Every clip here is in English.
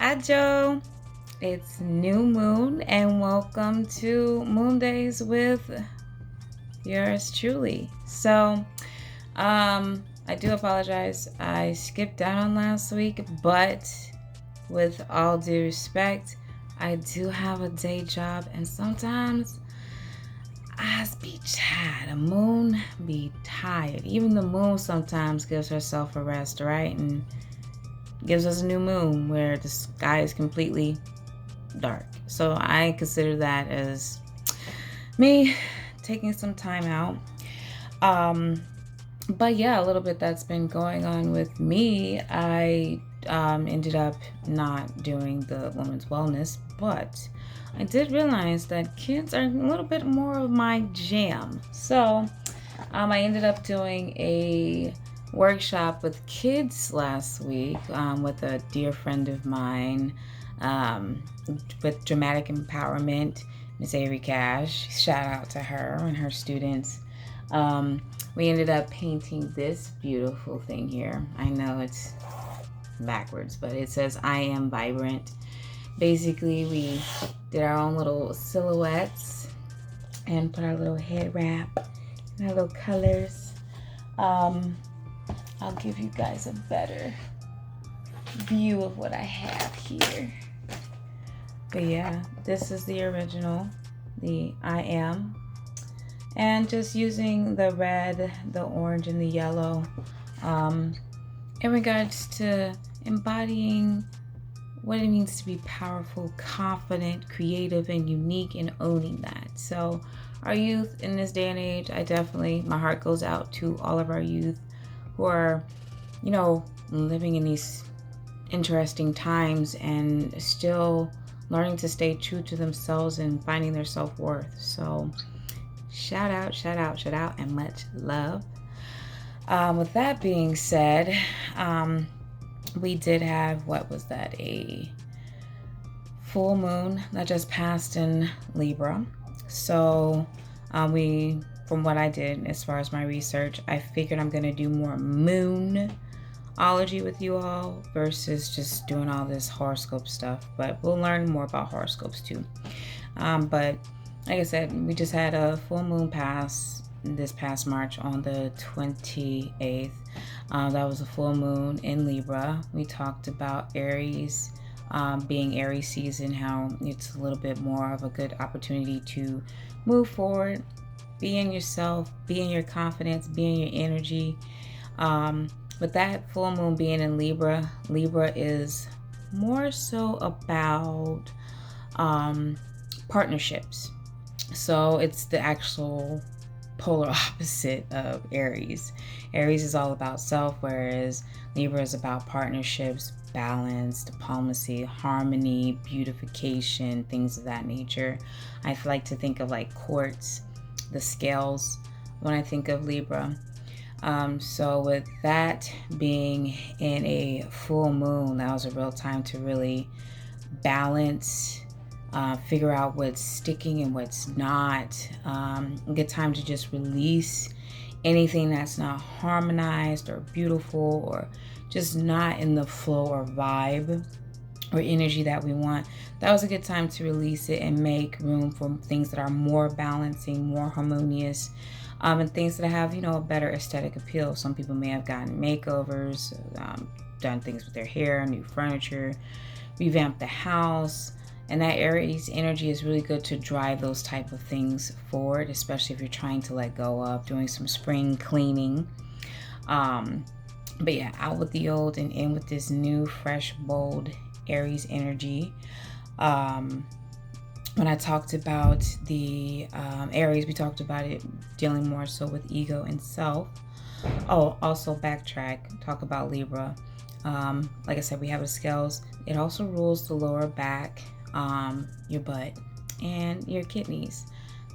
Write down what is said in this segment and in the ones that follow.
Ajo, it's new moon and welcome to Moon Days with yours truly. I do apologize. I skipped out on last week, but with all due respect, I do have a day job and sometimes I be tired. The moon be tired. Even the moon sometimes gives herself a rest, right? And gives us a new moon where the sky is completely dark. So I consider that as me taking some time out. But yeah, a little bit that's been going on with me. I ended up not doing the women's wellness, but I did realize that kids are a little bit more of my jam. So I ended up doing a workshop with kids last week with a dear friend of mine with Dramatic Empowerment, Miss Avery Cash. Shout out to her and her students. We ended up painting this beautiful thing here. I know it's backwards, but it says I am vibrant. Basically, we did our own little silhouettes and put our little head wrap and our little colors. I'll give you guys a better view of what I have here. But yeah, this is the original, the I am. And just using the red, the orange, and the yellow in regards to embodying what it means to be powerful, confident, creative, and unique, and owning that. So our youth in this day and age, my heart goes out to all of our youth who are, living in these interesting times and still learning to stay true to themselves and finding their self-worth. So shout out, and much love. With that being said, we did have, a full moon that just passed in Libra. So from what I did as far as my research, I figured I'm going to do more moon-ology with you all versus just doing all this horoscope stuff. But we'll learn more about horoscopes too. But like I said, we just had a full moon pass this past March on the 28th. That was a full moon in Libra. We talked about Aries, being Aries season, how it's a little bit more of a good opportunity to move forward, be in yourself, be in your confidence, be in your energy. But that full moon being in Libra is more so about partnerships. So it's the actual polar opposite of Aries. Aries is all about self, whereas Libra is about partnerships, balance, diplomacy, harmony, beautification, things of that nature. I like to think of like quartz, the scales, when I think of Libra. So with that being in a full moon, that was a real time to really balance, figure out what's sticking and what's not. A good time to just release anything that's not harmonized or beautiful or just not in the flow or vibe or energy that we want. That was a good time to release it and make room for things that are more balancing, more harmonious, and things that have, a better aesthetic appeal. Some people may have gotten makeovers, done things with their hair, new furniture, revamped the house. And that Aries energy is really good to drive those type of things forward, especially if you're trying to let go of doing some spring cleaning. But yeah, out with the old and in with this new, fresh, bold Aries energy. When I talked about the Aries, we talked about it dealing more so with ego and self. Oh, also backtrack, talk about Libra. Like I said, we have the scales. It also rules the lower back, your butt, and your kidneys.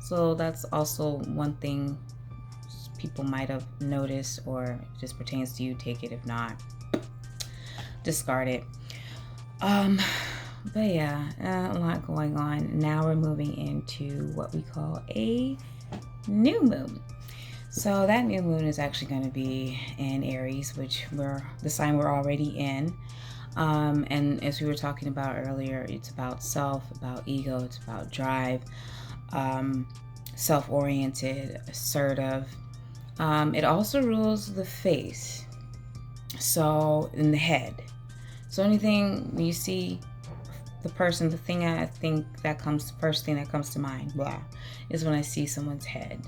So that's also one thing people might have noticed, or if this pertains to you, take it. If not, discard it. But yeah, a lot going on. Now we're moving into what we call a new moon. So that new moon is actually going to be in Aries, which the sign we're already in. And as we were talking about earlier, it's about self, about ego, it's about drive, self-oriented, assertive. It also rules the face, so in the head. So anything you see the person, the thing I think that comes, first thing that comes to mind, blah, is when I see someone's head.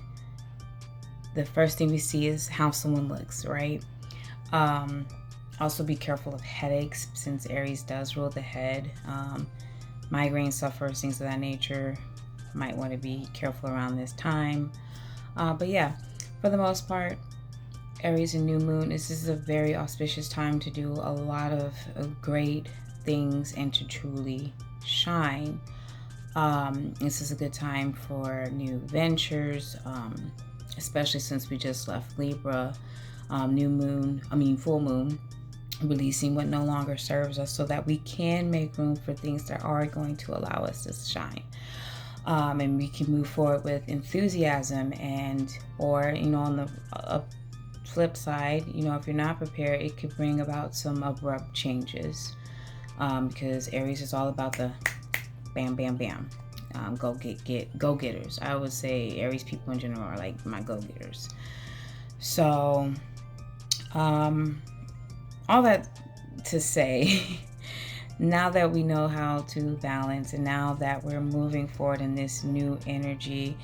The first thing we see is how someone looks, right? Also be careful of headaches, since Aries does rule the head. Migraine sufferers, things of that nature, might want to be careful around this time. But yeah, for the most part, Aries and new moon, this is a very auspicious time to do a lot of great things and to truly shine. This is a good time for new ventures, especially since we just left Libra. Full moon, releasing what no longer serves us so that we can make room for things that are going to allow us to shine. And we can move forward with enthusiasm, or on the flip side, if you're not prepared, it could bring about some abrupt changes, because Aries is all about the bam, bam, bam. Go-getters. I would say Aries people in general are like my go-getters. So, all that to say, now that we know how to balance, and now that we're moving forward in this new energy,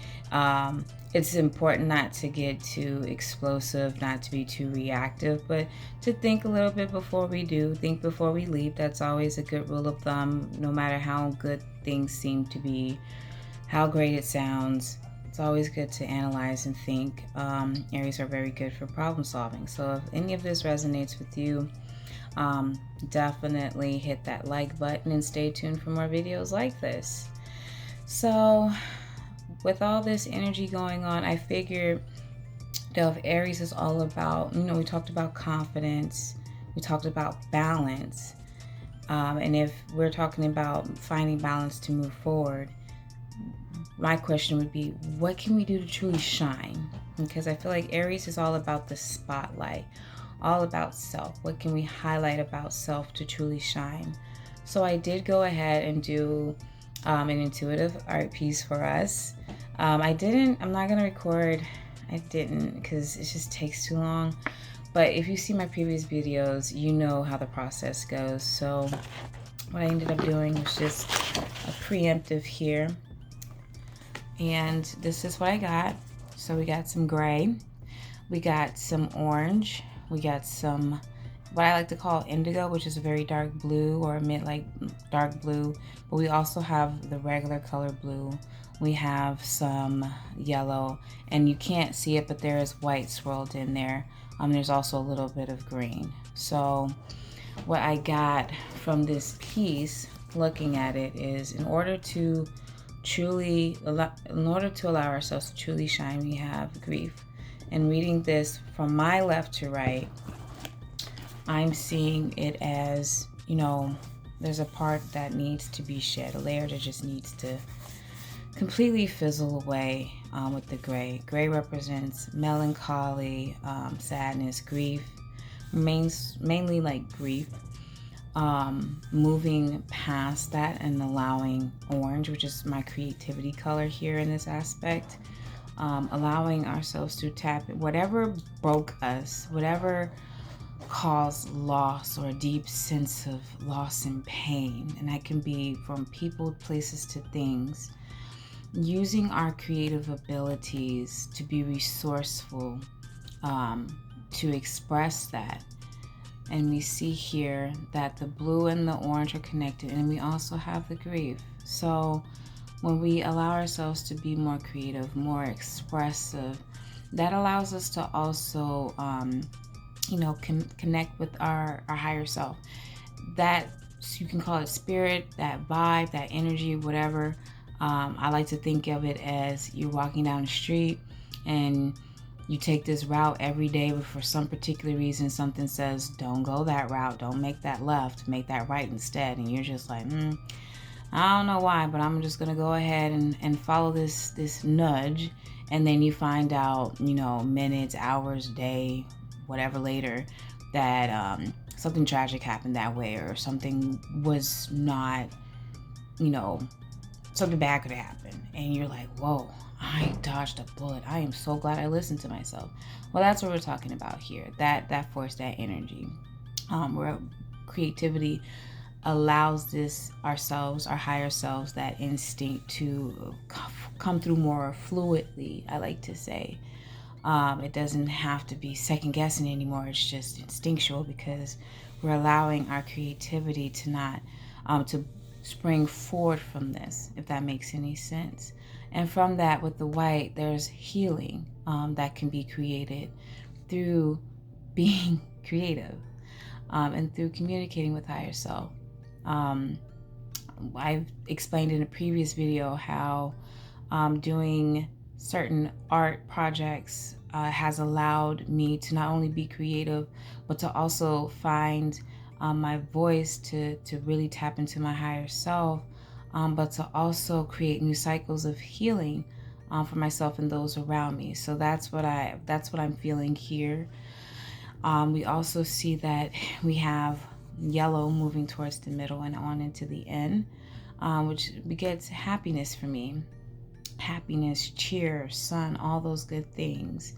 it's important not to get too explosive, not to be too reactive, but to think a little bit before we do. Think before we leap. That's always a good rule of thumb, no matter how good things seem to be, how great it sounds. It's always good to analyze and think. Aries are very good for problem solving. So if any of this resonates with you, definitely hit that like button and stay tuned for more videos like this. So with all this energy going on, I figured that if Aries is all about, we talked about confidence, we talked about balance, and if we're talking about finding balance to move forward, my question would be, what can we do to truly shine? Because I feel like Aries is all about the spotlight, all about self. What can we highlight about self to truly shine? So I did go ahead and do an intuitive art piece for us. I'm not going to record. I didn't, because it just takes too long. But if you see my previous videos, you know how the process goes. So what I ended up doing was just a preemptive here. And this is what I got. So we got some gray, we got some orange, we got some what I like to call indigo, which is a very dark blue or mid dark blue, but we also have the regular color blue. We have some yellow, and you can't see it, but there is white swirled in there. There's also a little bit of green. So what I got from this piece, looking at it, is in order to allow ourselves to truly shine, we have grief. And reading this from my left to right, I'm seeing it as, there's a part that needs to be shed, a layer that just needs to completely fizzle away with the gray. Gray represents melancholy, sadness, grief, mainly like grief. Moving past that and allowing orange, which is my creativity color here in this aspect, allowing ourselves to tap whatever broke us, whatever caused loss or a deep sense of loss and pain, and that can be from people, places to things. Using our creative abilities to be resourceful, to express that. And we see here that the blue and the orange are connected, and we also have the grief. So when we allow ourselves to be more creative, more expressive, that allows us to also, connect with our higher self. That, you can call it spirit, that vibe, that energy, whatever. I like to think of it as you're walking down the street and you take this route every day, but for some particular reason, something says, don't go that route, don't make that left, make that right instead. And you're just like, I don't know why, but I'm just gonna go ahead and follow this nudge. And then you find out, minutes, hours, day, whatever later, that something tragic happened that way, or something was not, you know, something bad could happen, and you're like, whoa, I dodged a bullet. I am so glad I listened to myself. Well, that's what we're talking about here. That force, that energy, where creativity allows this ourselves, our higher selves, that instinct to come through more fluidly, I like to say. It doesn't have to be second guessing anymore. It's just instinctual, because we're allowing our creativity to not to spring forward from this, if that makes any sense. And from that, with the white, there's healing that can be created through being creative, and through communicating with higher self. I've explained in a previous video how doing certain art projects has allowed me to not only be creative, but to also find my voice, to really tap into my higher self, but to also create new cycles of healing for myself and those around me. So that's what I'm feeling here. We also see that we have yellow moving towards the middle and on into the end, which begets happiness for me. Happiness, cheer, sun, all those good things.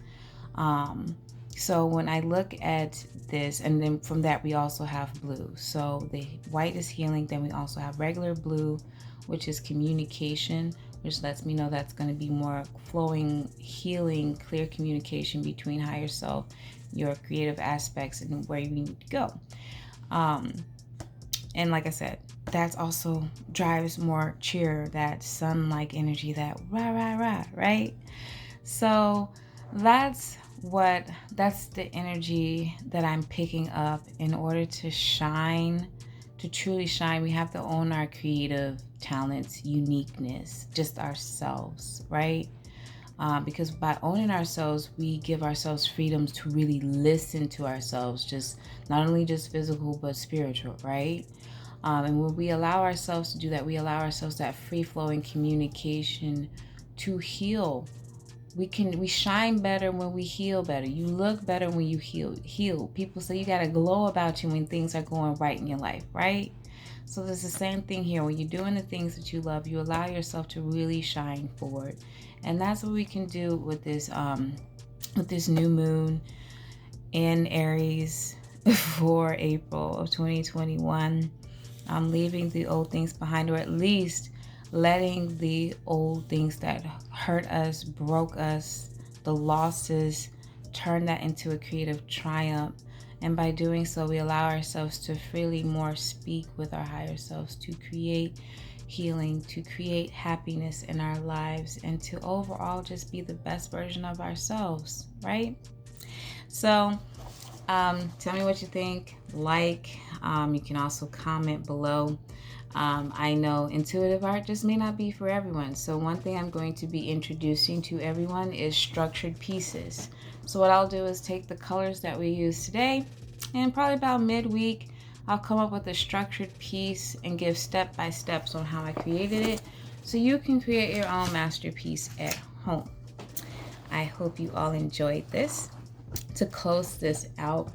So when I look at this, and then from that we also have blue. So the white is healing, then we also have regular blue, which is communication, which lets me know that's going to be more flowing, healing, clear communication between higher self, your creative aspects, and where you need to go. And like I said, that's also drives more cheer, that sun-like energy, that rah, rah, rah, right? So that's the energy that I'm picking up. In order to shine, to truly shine, we have to own our creative talents, uniqueness, just ourselves, right? Because by owning ourselves, we give ourselves freedoms to really listen to ourselves, just not only just physical, but spiritual, right? And when we allow ourselves to do that, we allow ourselves that free-flowing communication to heal. We shine better when we heal better. You look better when you heal. People say you got a glow about you when things are going right in your life, right? So there's the same thing here. When you're doing the things that you love, you allow yourself to really shine forward. And that's what we can do with this new moon in Aries for April of 2021. I'm leaving the old things behind, or at least letting the old things that hurt us, broke us, the losses, turn that into a creative triumph. And by doing so, we allow ourselves to freely more speak with our higher selves, to create healing, to create happiness in our lives, and to overall just be the best version of ourselves, right? So tell me what you think. You can also comment below. I know intuitive art just may not be for everyone. So one thing I'm going to be introducing to everyone is structured pieces. So what I'll do is take the colors that we use today, and probably about midweek, I'll come up with a structured piece and give step-by-steps on how I created it, so you can create your own masterpiece at home. I hope you all enjoyed this. To close this out,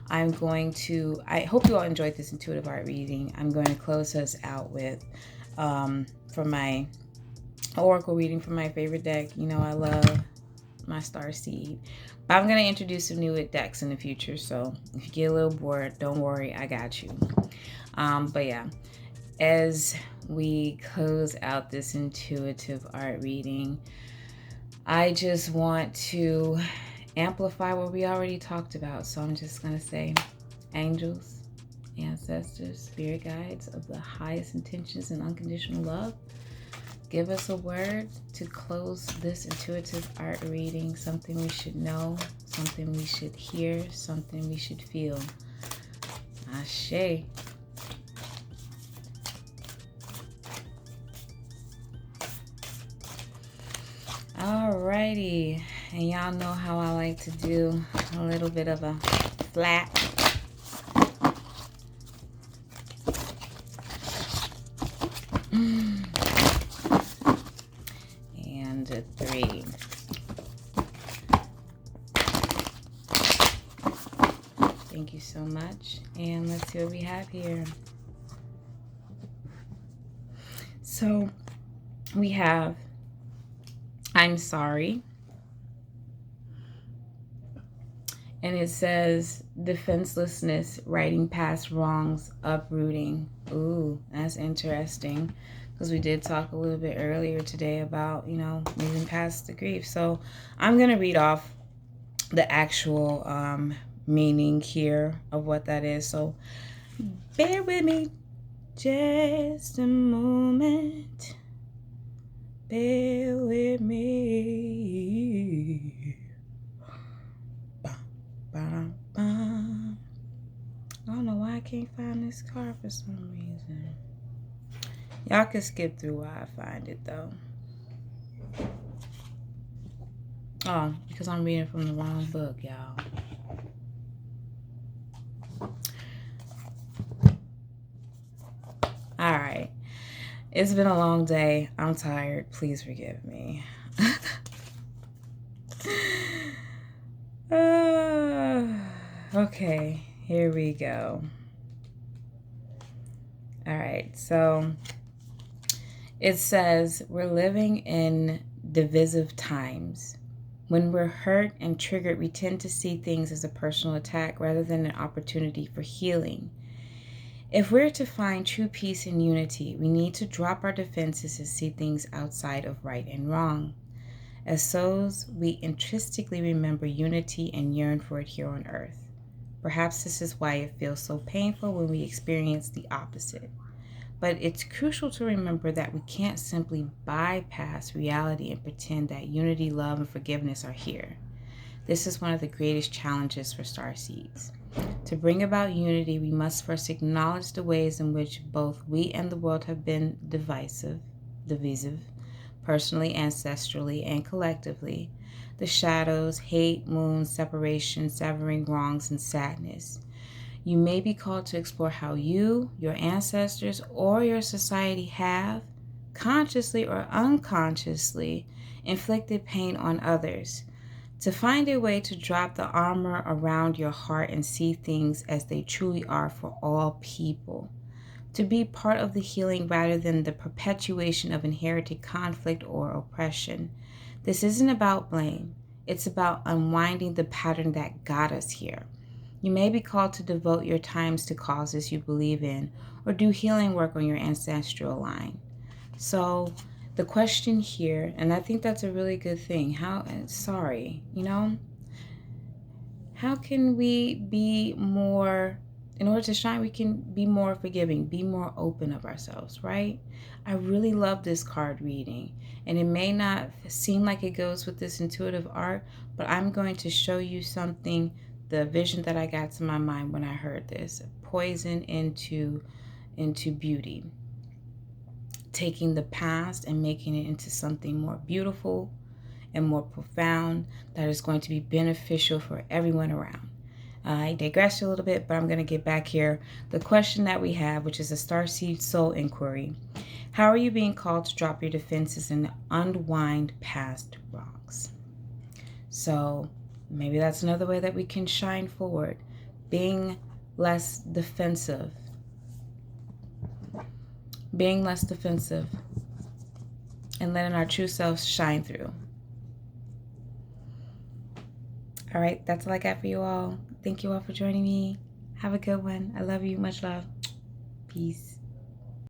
I hope you all enjoyed this intuitive art reading. I'm going to close us out with for my oracle reading from my favorite deck. You know I love my starseed, but I'm going to introduce some new decks in the future, so if you get a little bored, don't worry, I got you. But yeah, as we close out this intuitive art reading, I just want to amplify what we already talked about. So I'm just going to say, angels, ancestors, spirit guides of the highest intentions and unconditional love, give us a word to close this intuitive art reading. Something we should know, something we should hear, something we should feel. Ashe. Alrighty, and y'all know how I like to do a little bit of a flat. And a 3. Thank you so much. And let's see what we have here. So we have, I'm sorry. And it says defenselessness, writing past wrongs, uprooting. Ooh, that's interesting. Because we did talk a little bit earlier today about, moving past the grief. So I'm going to read off the actual meaning here of what that is. So bear with me just a moment. Bear with me. I don't know why I can't find this card for some reason. Y'all can skip through while I find it though. Oh, because I'm reading from the wrong book, y'all. Alright. It's been a long day. I'm tired. Please forgive me. Okay, here we go. Alright, so it says we're living in divisive times. When we're hurt and triggered, we tend to see things as a personal attack rather than an opportunity for healing. If we're to find true peace and unity, we need to drop our defenses and see things outside of right and wrong. As souls, we intrinsically remember unity and yearn for it here on earth. Perhaps this is why it feels so painful when we experience the opposite. But it's crucial to remember that we can't simply bypass reality and pretend that unity, love, and forgiveness are here. This is one of the greatest challenges for starseedz. To bring about unity, we must first acknowledge the ways in which both we and the world have been divisive, personally, ancestrally, and collectively. The shadows, hate, wounds, separation, severing wrongs, and sadness. You may be called to explore how you, your ancestors, or your society have, consciously or unconsciously, inflicted pain on others. To find a way to drop the armor around your heart and see things as they truly are for all people. To be part of the healing rather than the perpetuation of inherited conflict or oppression. This isn't about blame. It's about unwinding the pattern that got us here. You may be called to devote your times to causes you believe in or do healing work on your ancestral line. So the question here, and I think that's a really good thing, how can we be more, in order to shine, we can be more forgiving, be more open of ourselves, right? I really love this card reading, and it may not seem like it goes with this intuitive art, but I'm going to show you something, the vision that I got to my mind when I heard this. Poison into beauty. Taking the past and making it into something more beautiful and more profound that is going to be beneficial for everyone around. I digressed a little bit, but I'm going to get back here. The question that we have, which is a starseed soul inquiry. How are you being called to drop your defenses and unwind past wrongs? So maybe that's another way that we can shine forward. Being less defensive. Being less defensive and letting our true selves shine through. All right, that's all I got for you all. Thank you all for joining me. Have a good one. I love you. Much love. Peace.